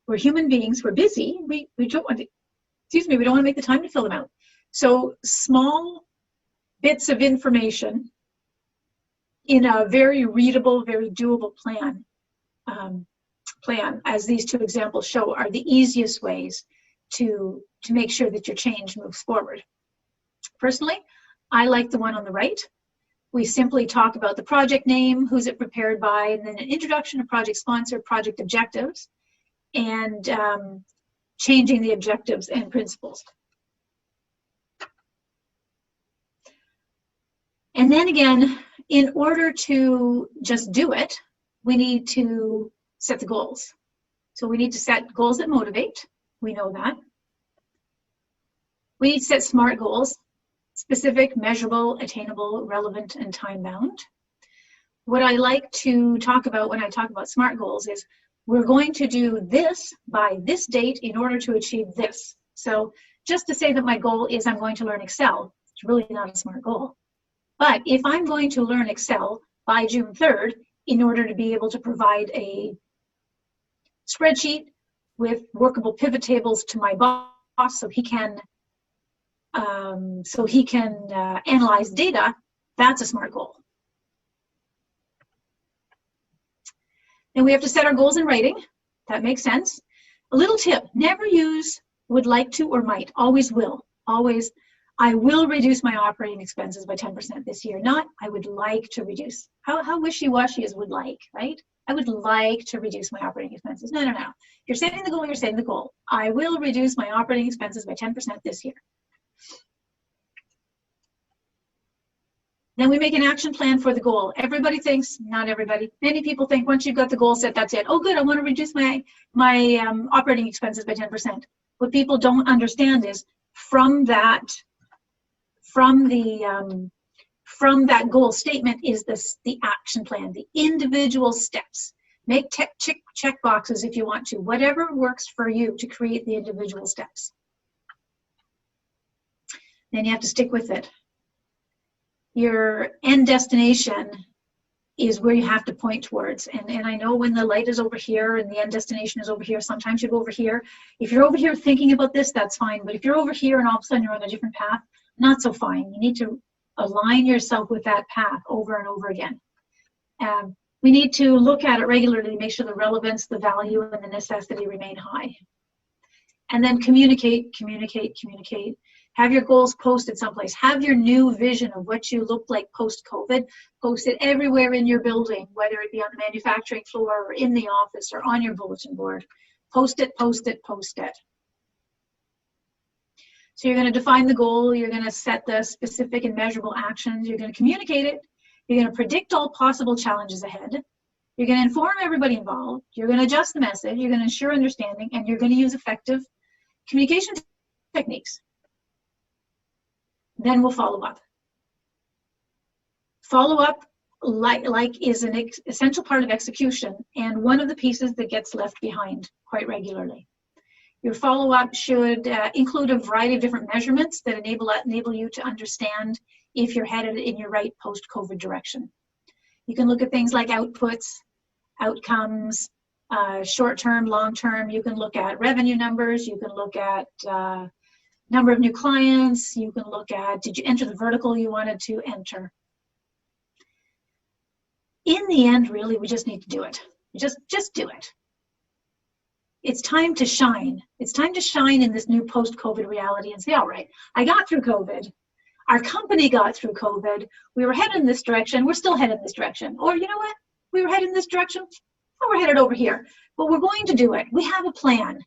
We're human beings, we're busy, we don't want to make the time to fill them out. So small bits of information in a very readable, very doable plan, as these two examples show, are the easiest ways to make sure that your change moves forward. Personally, I like the one on the right. We simply talk about the project name, who's it prepared by, and then an introduction to project sponsor, project objectives, and changing the objectives and principles. And then again, in order to just do it, we need to set the goals. So we need to set goals that motivate. We know that. We need to set SMART goals: specific, measurable, attainable, relevant, and time-bound. What I like to talk about when I talk about SMART goals is we're going to do this by this date in order to achieve this. So just to say that my goal is I'm going to learn Excel, it's really not a SMART goal. But if I'm going to learn Excel by June 3rd in order to be able to provide a spreadsheet with workable pivot tables to my boss so he can analyze data, that's a SMART goal. Then we have to set our goals in writing. That makes sense. A little tip: never use would like to or might. Always will. Always, I will reduce my operating expenses by 10% this year. Not I would like to reduce. How wishy-washy is would like, right? I would like to reduce my operating expenses. No. You're setting the goal, you're setting the goal. I will reduce my operating expenses by 10% this year. Then we make an action plan for the goal. Everybody thinks, not everybody, many people think once you've got the goal set, that's it. Oh good, I want to reduce my operating expenses by 10%. What people don't understand is from that goal statement is the action plan, the individual steps. Make check boxes if you want to, whatever works for you to create the individual steps. Then you have to stick with it. Your end destination is where you have to point towards. And I know when the light is over here and the end destination is over here, sometimes you go over here. If you're over here thinking about this, that's fine. But if you're over here and all of a sudden you're on a different path, not so fine. You need to align yourself with that path over and over again. We need to look at it regularly, make sure the relevance, the value, and the necessity remain high. And then communicate. Have your goals posted someplace. Have your new vision of what you look like post-COVID posted everywhere in your building, whether it be on the manufacturing floor or in the office or on your bulletin board. Post it. So you're going to define the goal. You're going to set the specific and measurable actions. You're going to communicate it. You're going to predict all possible challenges ahead. You're going to inform everybody involved. You're going to adjust the message. You're going to ensure understanding, and you're going to use effective communication techniques. Then we'll follow up. Follow up like is an essential part of execution and one of the pieces that gets left behind quite regularly. Your follow-up should include a variety of different measurements that enable you to understand if you're headed in your right post-COVID direction. You can look at things like outputs, outcomes, short-term, long-term. You can look at revenue numbers. You can look at number of new clients. You can look at, did you enter the vertical you wanted to enter? In the end, really, we just need to do it. Just do it. It's time to shine. It's time to shine in this new post-COVID reality and say, all right, I got through COVID. Our company got through COVID. We were headed in this direction. We're still headed in this direction. Or you know what? We were headed in this direction. Oh, we're headed over here. But we're going to do it. We have a plan.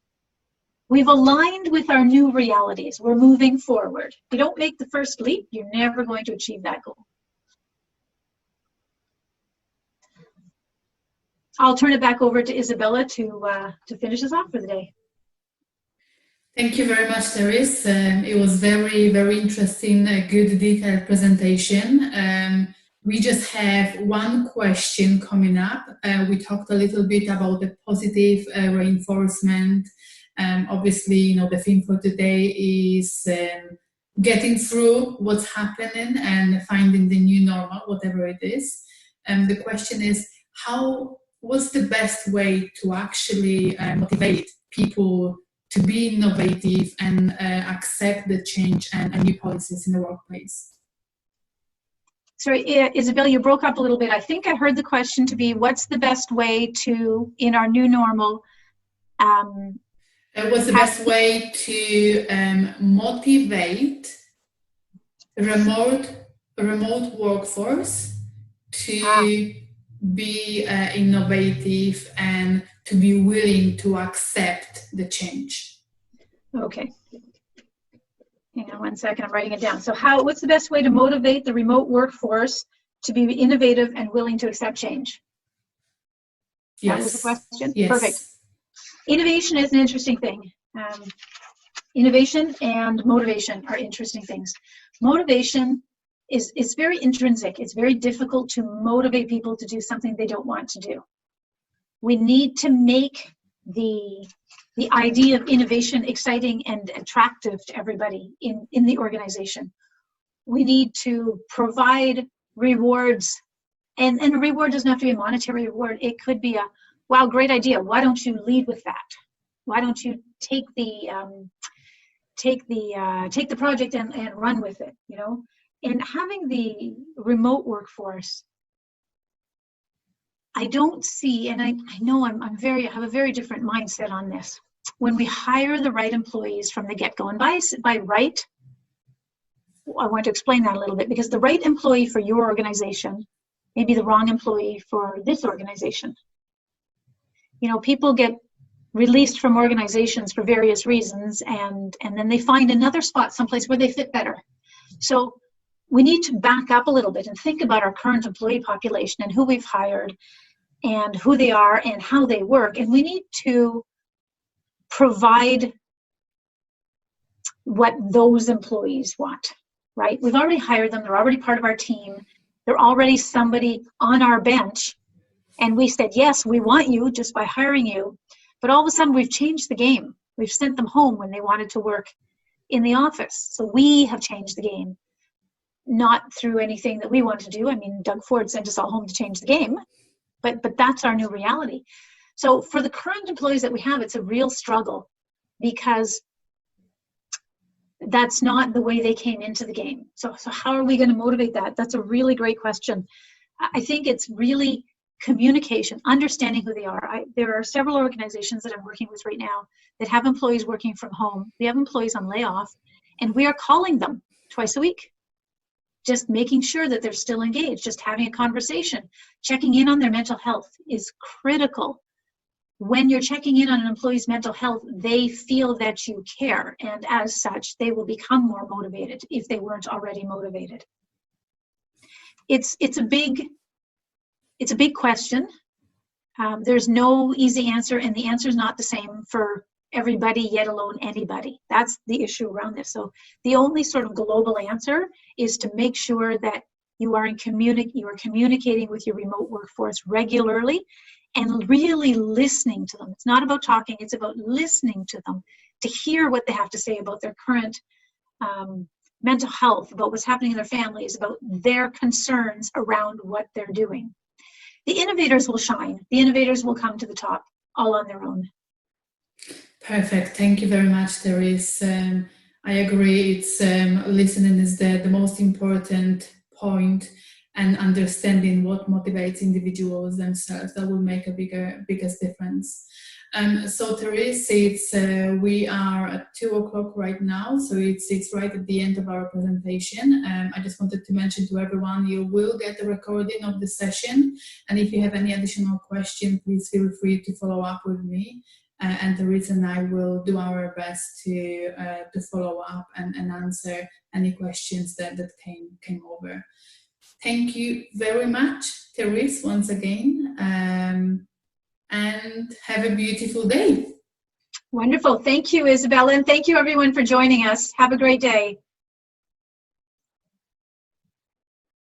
We've aligned with our new realities. We're moving forward. If you don't make the first leap, you're never going to achieve that goal. I'll turn it back over to Isabella to finish us off for the day. Thank you very much, Therese. It was very, very interesting, a good detailed presentation. We just have one question coming up. We talked a little bit about the positive reinforcement. Obviously, the theme for today is getting through what's happening and finding the new normal, whatever it is. The question is, what's the best way to actually motivate people to be innovative and accept the change and new policies in the workplace? Sorry, Isabel, you broke up a little bit. I think I heard the question to be, what's the best way to, in our new normal, what's the best way to motivate remote workforce to be innovative and to be willing to accept the change? Okay. Hang on one second, I'm writing it down. So what's the best way to motivate the remote workforce to be innovative and willing to accept change? Yes. That was the question? Yes. Perfect. Innovation is an interesting thing. Innovation and motivation are interesting things. Motivation is very intrinsic. It's very difficult to motivate people to do something they don't want to do. We need to make the idea of innovation exciting and attractive to everybody in the organization. We need to provide rewards, and a reward doesn't have to be a monetary reward. It could be a, wow, great idea. Why don't you lead with that? Why don't you take the project and run with it, And having the remote workforce, I don't see, and I know I have a very different mindset on this. When we hire the right employees from the get-go, and by right, I want to explain that a little bit, because the right employee for your organization may be the wrong employee for this organization. People get released from organizations for various reasons, and then they find another spot someplace where they fit better. So we need to back up a little bit and think about our current employee population and who we've hired and who they are and how they work. And we need to provide what those employees want, right? We've already hired them. They're already part of our team. They're already somebody on our bench. And we said, yes, we want you just by hiring you. But all of a sudden, we've changed the game. We've sent them home when they wanted to work in the office. So we have changed the game, not through anything that we want to do. I mean, Doug Ford sent us all home to change the game, but that's our new reality. So for the current employees that we have, it's a real struggle because that's not the way they came into the game. So how are we going to motivate that? That's a really great question. I think it's really communication, understanding who they are. There are several organizations that I'm working with right now that have employees working from home. We have employees on layoff, and we are calling them twice a week, just making sure that they're still engaged, just having a conversation. Checking in on their mental health is critical. When you're checking in on an employee's mental health, they feel that you care, and as such, they will become more motivated if they weren't already motivated. It's a big question. There's no easy answer, and the answer is not the same for everybody, yet alone anybody. That's the issue around this. So the only sort of global answer is to make sure that you are communicating with your remote workforce regularly and really listening to them. It's not about talking, it's about listening to them, to hear what they have to say about their current mental health, about what's happening in their families, about their concerns around what they're doing. The innovators will shine. The innovators will come to the top all on their own. Perfect. Thank you very much, Therese. I agree. It's listening is the most important point, and understanding what motivates individuals themselves. That will make a biggest difference. So Therese, we are at 2 o'clock right now, so it's right at the end of our presentation. I just wanted to mention to everyone, you will get a recording of the session, and if you have any additional questions, please feel free to follow up with me. And Therese and I will do our best to follow up and answer any questions that came over. Thank you very much, Therese, once again, and have a beautiful day. Wonderful. Thank you, Isabella, and thank you everyone for joining us. Have a great day.